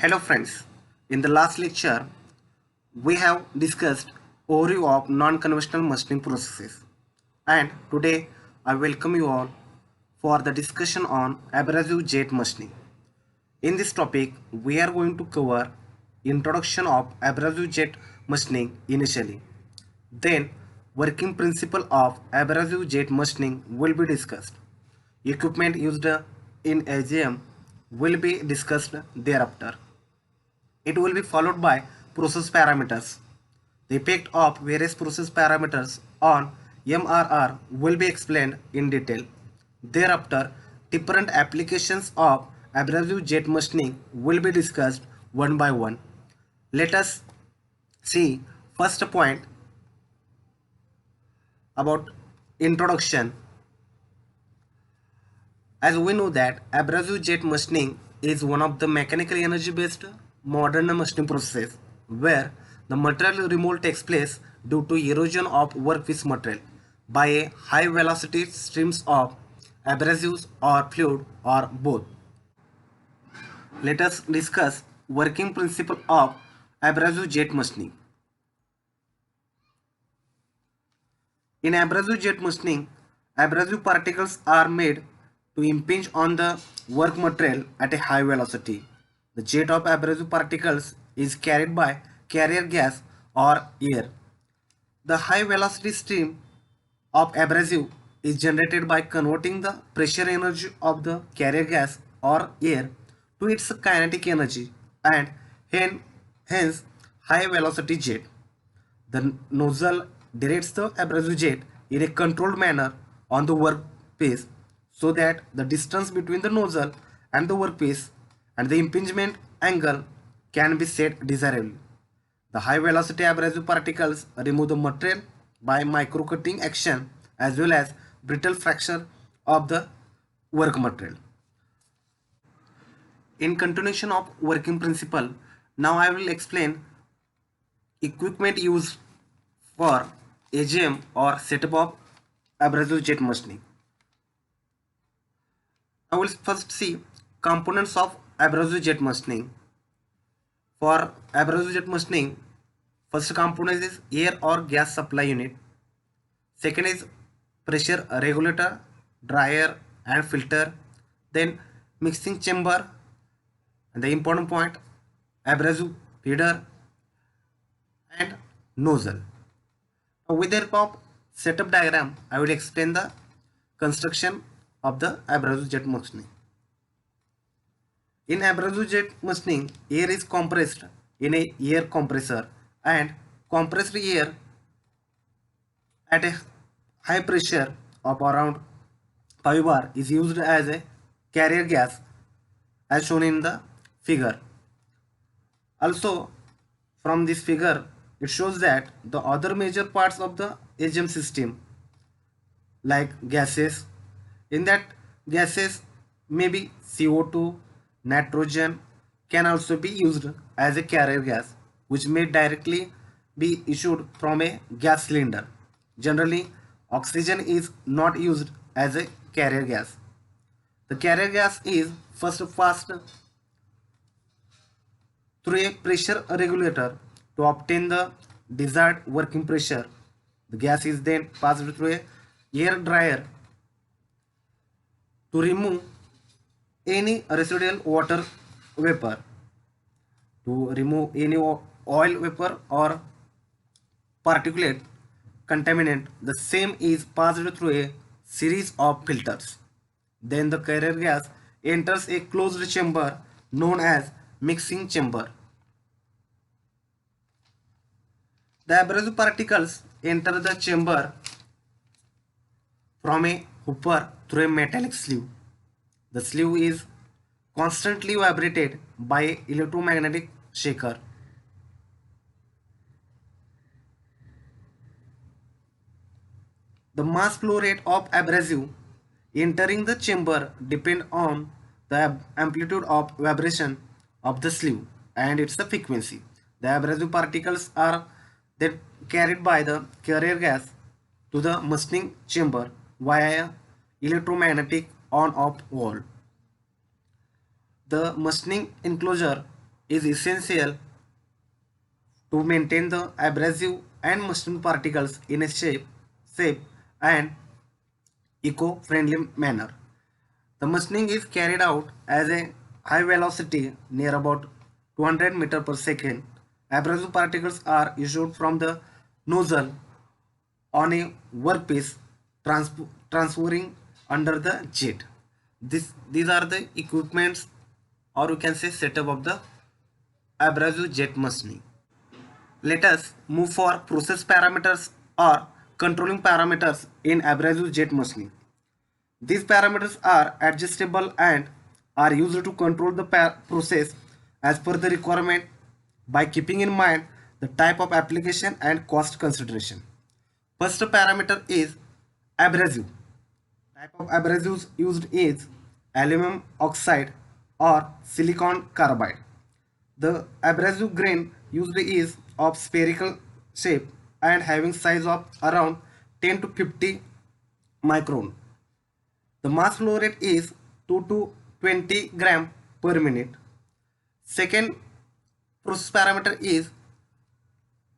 Hello friends, in the last lecture we have discussed overview of non-conventional machining processes, and today I welcome you all for the discussion on abrasive jet machining. In this topic we are going to cover introduction of abrasive jet machining initially, then working principle of abrasive jet machining will be discussed. Equipment used in AGM will be discussed thereafter. It will be followed by process parameters. The effect of various process parameters on MRR will be explained in detail. Thereafter, different applications of abrasive jet machining will be discussed one by one. Let us see first point about introduction. As we know that abrasive jet machining is one of the mechanical energy based modern machining processes where the material removal takes place due to erosion of workpiece material by a high velocity streams of abrasives or fluid or both. Let us discuss working principle of abrasive jet machining. In abrasive jet machining, abrasive particles are made to impinge on the work material at a high velocity. The jet of abrasive particles is carried by carrier gas or air. The high velocity stream of abrasive is generated by converting the pressure energy of the carrier gas or air to its kinetic energy and hence high velocity jet. The nozzle directs the abrasive jet in a controlled manner on the workpiece so that the distance between the nozzle and the workpiece and the impingement angle can be set desirably. The high velocity abrasive particles remove the material by microcutting action as well as brittle fracture of the work material. In continuation of working principle, now I will explain equipment used for AGM or setup of abrasive jet machining. I will first see components of abrasive jet machining. For abrasive jet machining, first component is air or gas supply unit. Second is pressure regulator, dryer and filter. Then mixing chamber, and the important point abrasive feeder and nozzle. Now with the help of setup diagram, I will explain the construction of the abrasive jet machining. In abrasive jet machining, air is compressed in a air compressor and compressed air at a high pressure of around 5 bar is used as a carrier gas as shown in the figure. Also from this figure it shows that the other major parts of the AGM system like gases, in that gases may be CO2, nitrogen can also be used as a carrier gas which may directly be issued from a gas cylinder. Generally oxygen is not used as a carrier gas. The carrier gas is first passed through a pressure regulator to obtain the desired working pressure. The gas is then passed through a air dryer to remove any residual water vapor. To remove any oil vapor or particulate contaminant, the same is passed through a series of filters. Then the carrier gas enters a closed chamber known as mixing chamber. The abrasive particles enter the chamber from a hopper through a metallic sleeve. The sleeve is constantly vibrated by an electromagnetic shaker. The mass flow rate of abrasive entering the chamber depend on the amplitude of vibration of the sleeve and its frequency. The abrasive particles are then carried by the carrier gas to the machining chamber via electromagnetic on-off valve. The machining enclosure is essential to maintain the abrasive and machining particles in a safe and eco-friendly manner. The machining is carried out as a high velocity near about 200 meter per second. Abrasive particles are issued from the nozzle on a workpiece transferring under the jet. These are the equipments, or you can say setup of the abrasive jet machining. Let us move for process parameters or controlling parameters in abrasive jet machining. These parameters are adjustable and are used to control the process as per the requirement by keeping in mind the type of application and cost consideration. First parameter is abrasive. Type of abrasives used is aluminum oxide or silicon carbide. The abrasive grain used is of spherical shape and having size of around 10 to 50 micron. The mass flow rate is 2 to 20 gram per minute. Second process parameter is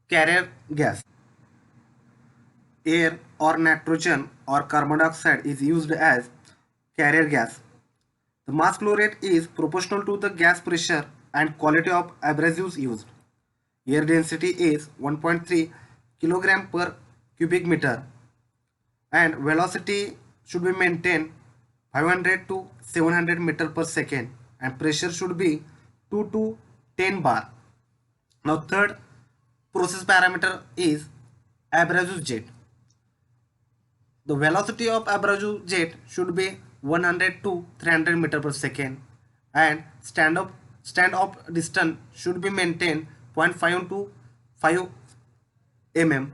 carrier gas. Air or nitrogen or carbon dioxide is used as carrier gas. The mass flow rate is proportional to the gas pressure and quality of abrasives used. Air density is 1.3 kilogram per cubic meter and velocity should be maintained 500 to 700 meter per second and pressure should be 2 to 10 bar. Now third process parameter is abrasive jet. The velocity of abrasive jet should be 100 to 300 meter per second and stand-off distance should be maintained 0.5 to 5 mm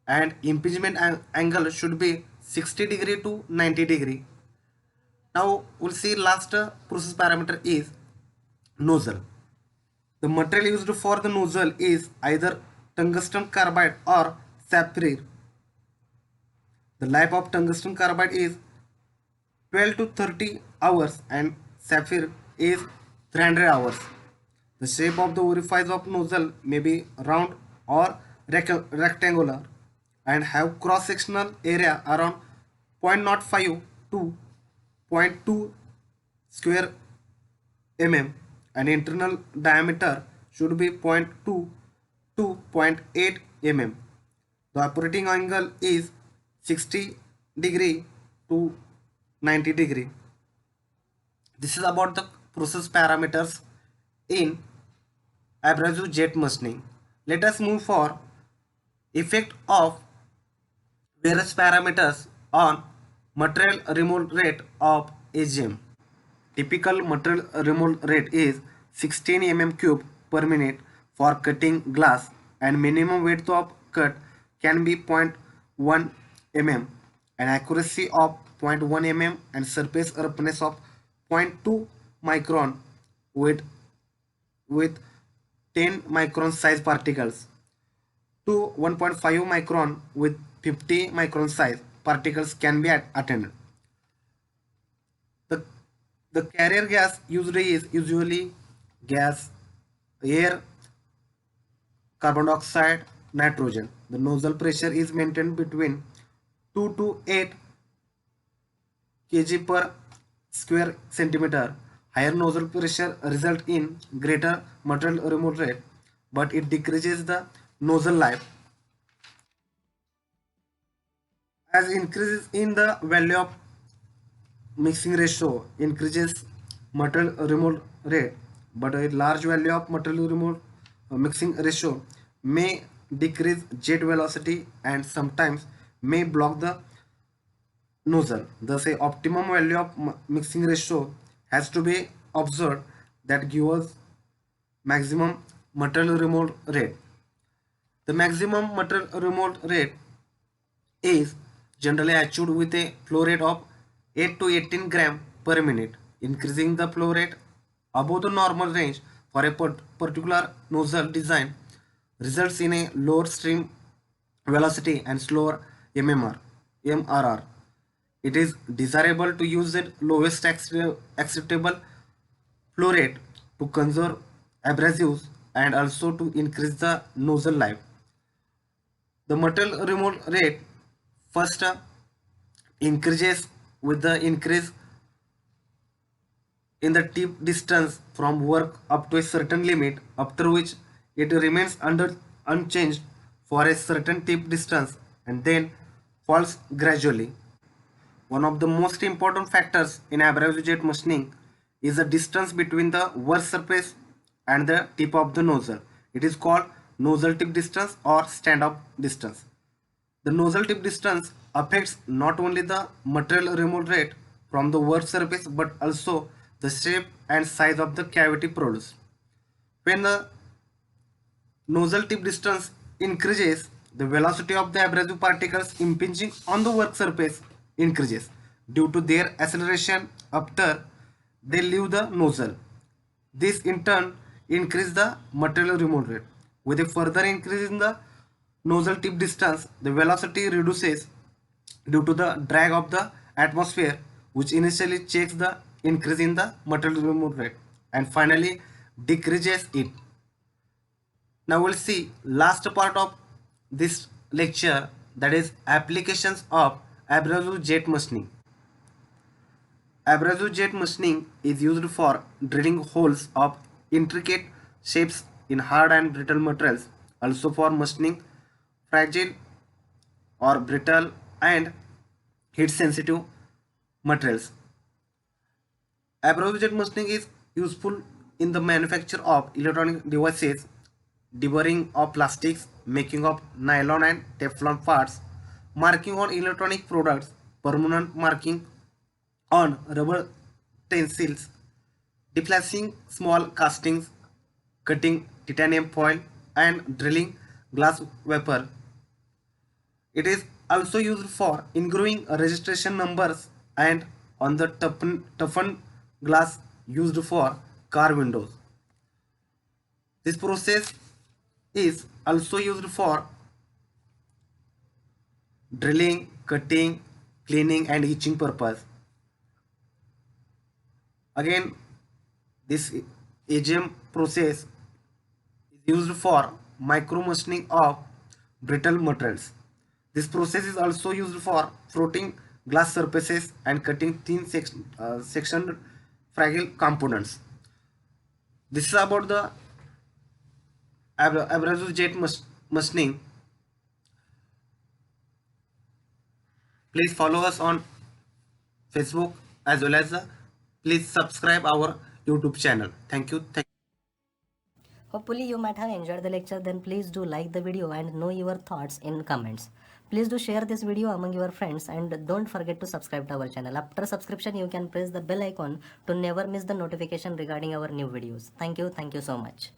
and impingement angle should be 60 degree to 90 degree. Now we'll see last process parameter is nozzle. The material used for the nozzle is either tungsten carbide or sapphire. The life of tungsten carbide is 12 to 30 hours and sapphire is 300 hours. The shape of the orifice of nozzle may be round or rectangular and have cross-sectional area around 0.05 to 0.2 square mm and internal diameter should be 0.2 to 0.8 mm. The operating angle is 60 degree to 90 degree. This is about the process parameters in abrasive jet machining. Let us move for effect of various parameters on material removal rate of AGM. Typical material removal rate is 16 mm cube per minute for cutting glass and minimum width of cut can be 0.1 mm and accuracy of 0.1 mm and surface roughness of 0.2 micron with 10 micron size particles to 1.5 micron with 50 micron size particles can be attained. The carrier gas used is usually gas, air, carbon dioxide, nitrogen. The nozzle pressure is maintained between 2 to 8 kg per square centimeter. Higher nozzle pressure result in greater material removal rate, but it decreases the nozzle life. As increases in the value of mixing ratio increases material removal rate, but a large value of material removal mixing ratio may decrease jet velocity and sometimes may block the nozzle. Thus, a optimum value of mixing ratio has to be observed that gives maximum material removal rate. The maximum material removal rate is generally achieved with a flow rate of 8 to 18 gram per minute. Increasing the flow rate above the normal range for a particular nozzle design results in a lower stream velocity and slower MRR. It is desirable to use the lowest acceptable flow rate to conserve abrasives and also to increase the nozzle life. The material removal rate first increases with the increase in the tip distance from work up to a certain limit, after which it remains unchanged for a certain tip distance and then falls gradually. One of the most important factors in abrasive jet machining is the distance between the work surface and the tip of the nozzle. It is called nozzle tip distance or stand-up distance. The nozzle tip distance affects not only the material removal rate from the work surface but also the shape and size of the cavity produced. When the nozzle tip distance increases, the velocity of the abrasive particles impinging on the work surface increases due to their acceleration after they leave the nozzle. This in turn increases the material removal rate. With a further increase in the nozzle tip distance, the velocity reduces due to the drag of the atmosphere, which initially checks the increase in the material removal rate and finally decreases it. Now we'll see last part of this lecture, that is applications of abrasive jet machining. Abrasive jet machining is used for drilling holes of intricate shapes in hard and brittle materials, also for machining fragile or brittle and heat sensitive materials. Abrasive jet machining is useful in the manufacture of electronic devices, deburring of plastics, making of nylon and Teflon parts, marking on electronic products, permanent marking on rubber utensils, deflecting small castings, cutting titanium foil, and drilling glass vapor. It is also used for engraving registration numbers and on the toughened glass used for car windows. This process is also used for drilling, cutting, cleaning and etching purpose. Again, this AGM process is used for micro machining of brittle materials. This process is also used for frothing glass surfaces and cutting thin sectioned fragile components. This is about the abrasive jet machining. Please follow us on Facebook as well as please subscribe our YouTube channel. Thank you. Hopefully you might have enjoyed the lecture. Then please do like the video and know your thoughts in comments. Please do share this video among your friends and don't forget to subscribe to our channel. After subscription you can press the bell icon to never miss the notification regarding our new videos. Thank you so much.